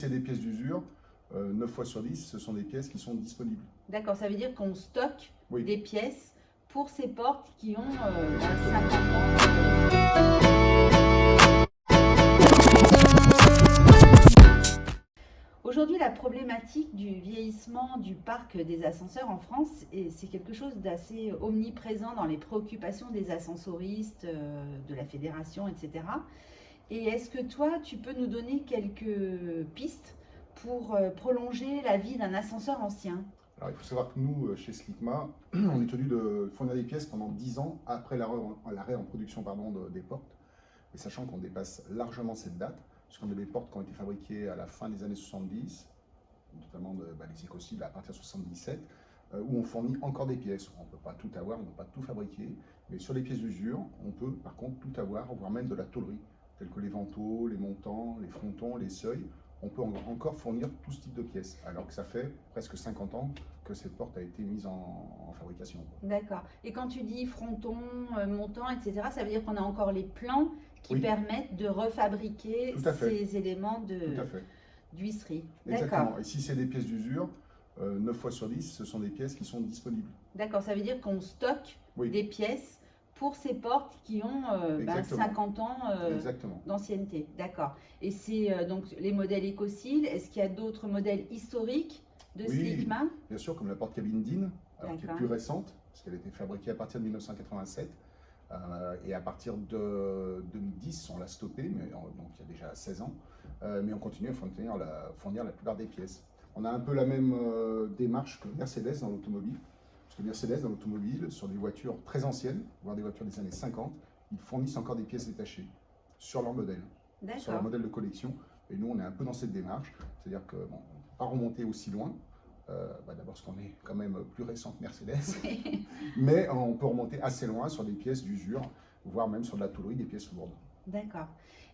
c'est des pièces d'usure, 9 fois sur 10, ce sont des pièces qui sont disponibles. D'accord, ça veut dire qu'on stocke Oui. des pièces pour ces portes qui ont Exactement. 50 ans. Aujourd'hui, la problématique du vieillissement du parc des ascenseurs en France, c'est quelque chose d'assez omniprésent dans les préoccupations des ascensoristes, de la fédération, etc. Et est-ce que toi, tu peux nous donner quelques pistes pour prolonger la vie d'un ascenseur ancien? Alors, il faut savoir que nous, chez Slicma, on est tenu de fournir des pièces pendant 10 ans après l'arrêt en production des portes. Et sachant qu'on dépasse largement cette date, puisqu'on a des portes qui ont été fabriquées à la fin des années 70, notamment les Ecocibles à partir de 77, où on fournit encore des pièces. On ne peut pas tout avoir, on ne peut pas tout fabriquer, mais sur les pièces d'usure, on peut par contre tout avoir, voire même de la tôlerie, tels que les vantaux, les montants, les frontons, les seuils. On peut encore fournir tout ce type de pièces, alors que ça fait presque 50 ans que cette porte a été mise en fabrication. D'accord. Et quand tu dis fronton, montant, etc., ça veut dire qu'on a encore les plans qui Oui. permettent de refabriquer Tout à fait. ces éléments Tout à fait. d'huisserie. Exactement. D'accord. Et si c'est des pièces d'usure, 9 fois sur 10, ce sont des pièces qui sont disponibles. D'accord, ça veut dire qu'on stocke Oui. des pièces pour ces portes qui ont 50 ans Exactement. d'ancienneté. D'accord. Et c'est donc les modèles Ecocil. Est-ce qu'il y a d'autres modèles historiques de Slicma? Bien sûr, comme la porte cabine DIN, qui est D'accord. plus récente, parce qu'elle a été fabriquée à partir de 1987. Et à partir de 2010, on l'a stoppée, donc il y a déjà 16 ans, mais on continue à fournir la plupart des pièces. On a un peu la même démarche que Mercedes dans l'automobile, parce que Mercedes dans l'automobile, sur des voitures très anciennes, voire des voitures des années 50, ils fournissent encore des pièces détachées sur leur modèle, sur leur modèle de collection. Et nous, on est un peu dans cette démarche, c'est-à-dire qu'on ne peut pas remonter aussi loin. D'abord parce qu'on est quand même plus récent que Mercedes, mais on peut remonter assez loin sur des pièces d'usure, voire même sur de la tôlerie, des pièces lourdes. D'accord.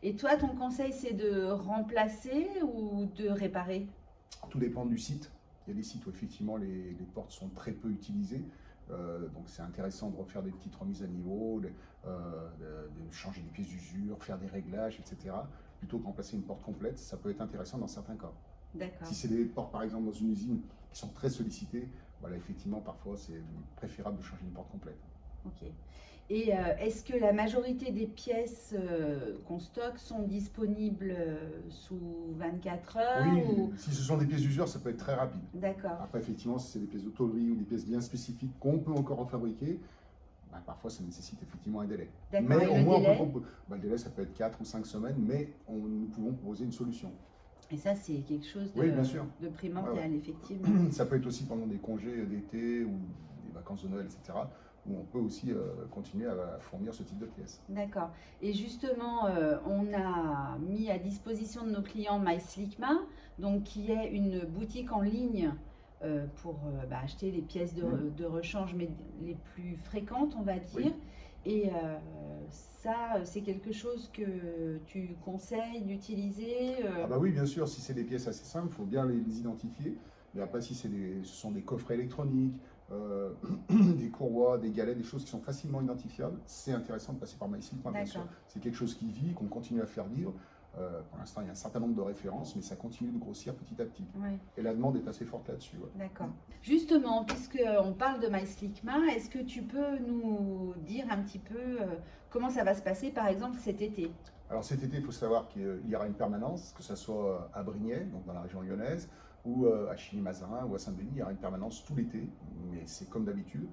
Et toi, ton conseil, c'est de remplacer ou de réparer? Tout dépend du site. Il y a des sites où effectivement les portes sont très peu utilisées, donc c'est intéressant de refaire des petites remises à niveau, de changer des pièces d'usure, faire des réglages, etc. Plutôt que remplacer une porte complète, ça peut être intéressant dans certains cas. D'accord. Si c'est des portes par exemple dans une usine qui sont très sollicitées, voilà, effectivement parfois c'est préférable de changer une porte complète. Ok. Et est-ce que la majorité des pièces qu'on stocke sont disponibles sous 24 heures? Oui, si ce sont des pièces d'usure, ça peut être très rapide. D'accord. Après, effectivement, si c'est des pièces de tôlerie ou des pièces bien spécifiques qu'on peut encore en fabriquer, parfois ça nécessite effectivement un délai. D'accord. Mais Et au le moins, délai? Le délai, ça peut être 4 ou 5 semaines, mais nous pouvons proposer une solution. Et ça, c'est quelque chose Oui, bien sûr. de primordial, Ouais. effectivement. Ça peut être aussi pendant des congés d'été ou des vacances de Noël, etc., où on peut aussi continuer à fournir ce type de pièces. D'accord. Et justement, on a mis à disposition de nos clients MySlicma, donc qui est une boutique en ligne pour acheter les pièces de rechange, mais les plus fréquentes, on va dire. Oui. Et ça, c'est quelque chose que tu conseilles d'utiliser Ah bah oui, bien sûr, si c'est des pièces assez simples, il faut bien les identifier. Mais après, si ce sont des coffrets électroniques, des courroies, des galets, des choses qui sont facilement identifiables, c'est intéressant de passer par MySlicma, bien sûr. C'est quelque chose qui vit, qu'on continue à faire vivre. Pour l'instant, il y a un certain nombre de références, mais ça continue de grossir petit à petit. Ouais. Et la demande est assez forte là-dessus. Ouais. D'accord. Justement, puisqu'on parle de MySlicma, est-ce que tu peux nous dire un petit peu comment ça va se passer, par exemple, cet été? Alors cet été, il faut savoir qu'il y aura une permanence, que ce soit à Brignais, donc dans la région lyonnaise, ou à Chilly-Mazarin ou à Saint-Denis. Il y aura une permanence tout l'été, mais c'est comme d'habitude.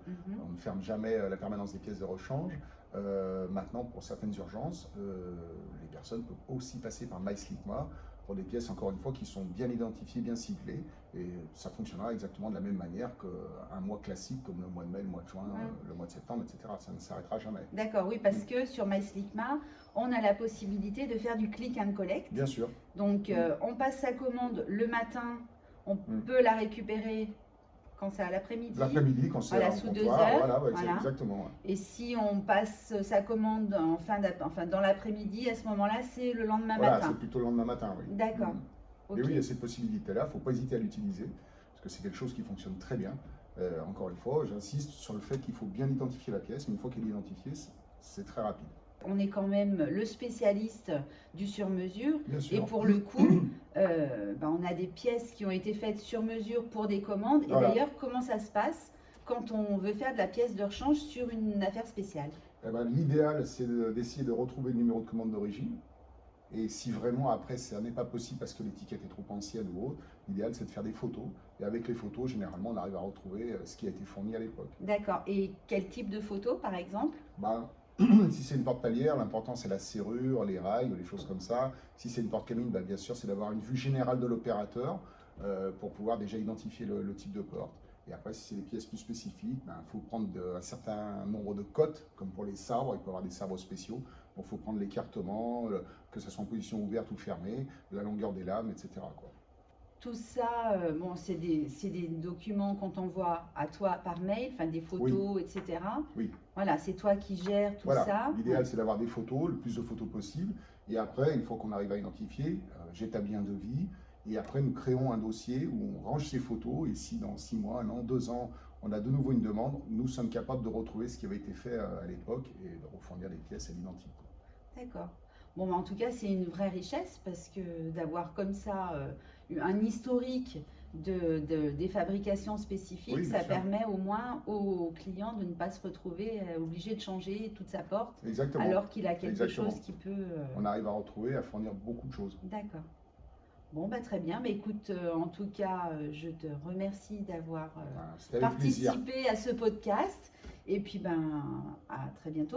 On ne ferme jamais la permanence des pièces de rechange. Maintenant, pour certaines urgences, les personnes peuvent aussi passer par MySlicma pour des pièces, encore une fois, qui sont bien identifiées, bien ciblées. Et ça fonctionnera exactement de la même manière qu'un mois classique, comme le mois de mai, le mois de juin, le mois de septembre, etc. Ça ne s'arrêtera jamais. D'accord, oui, parce que sur MySlicma, on a la possibilité de faire du click and collect. Bien sûr. Donc, on passe sa commande le matin, on peut la récupérer quand c'est à l'après-midi. L'après-midi, quand c'est sous 2 heures. Voilà. Exactement. Et si on passe sa commande dans l'après-midi, à ce moment-là, c'est le lendemain matin. C'est plutôt le lendemain matin, oui. D'accord. Et oui, il y a cette possibilité-là, il ne faut pas hésiter à l'utiliser, parce que c'est quelque chose qui fonctionne très bien. Encore une fois, j'insiste sur le fait qu'il faut bien identifier la pièce, mais une fois qu'elle est identifiée, c'est très rapide. On est quand même le spécialiste du sur-mesure. Bien Et sûr. pour le coup, on a des pièces qui ont été faites sur mesure pour des commandes. Et Voilà. d'ailleurs, comment ça se passe quand on veut faire de la pièce de rechange sur une affaire spéciale? Eh ben, l'idéal, c'est d'essayer de retrouver le numéro de commande d'origine. Et si vraiment après ça n'est pas possible parce que l'étiquette est trop ancienne ou autre, l'idéal c'est de faire des photos. Et avec les photos, généralement, on arrive à retrouver ce qui a été fourni à l'époque. D'accord. Et quel type de photo, par exemple? Ben, si c'est une porte palière, l'important c'est la serrure, les rails ou les choses comme ça. Si c'est une porte cabine, ben, bien sûr, c'est d'avoir une vue générale de l'opérateur pour pouvoir déjà identifier le type de porte. Et après, si c'est des pièces plus spécifiques, il faut prendre un certain nombre de cotes, comme pour les sabres, il peut y avoir des sabres spéciaux. Donc, il faut prendre l'écartement, que ce soit en position ouverte ou fermée, la longueur des lames, etc. quoi. Tout ça, c'est des documents qu'on t'envoie à toi par mail, enfin des photos, etc. Oui. Voilà, c'est toi qui gères tout Voilà. ça. L'idéal, c'est d'avoir des photos, le plus de photos possible. Et après, une fois qu'on arrive à identifier, j'établis un devis. Et après, nous créons un dossier où on range ces photos. Et si dans 6 mois, 1 an, 2 ans, on a de nouveau une demande, nous sommes capables de retrouver ce qui avait été fait à l'époque et de refournir les pièces à l'identique. D'accord. Bon, en tout cas, c'est une vraie richesse parce que d'avoir comme ça un historique des fabrications spécifiques, Oui, bien ça sûr. permet au moins au client de ne pas se retrouver obligé de changer toute sa porte Exactement. alors qu'il a quelque Exactement. chose qui peut... On arrive à retrouver, à fournir beaucoup de choses. D'accord. Bon, très bien. Mais écoute, en tout cas, je te remercie d'avoir C'était avec plaisir. participé à ce podcast. Et puis, à très bientôt.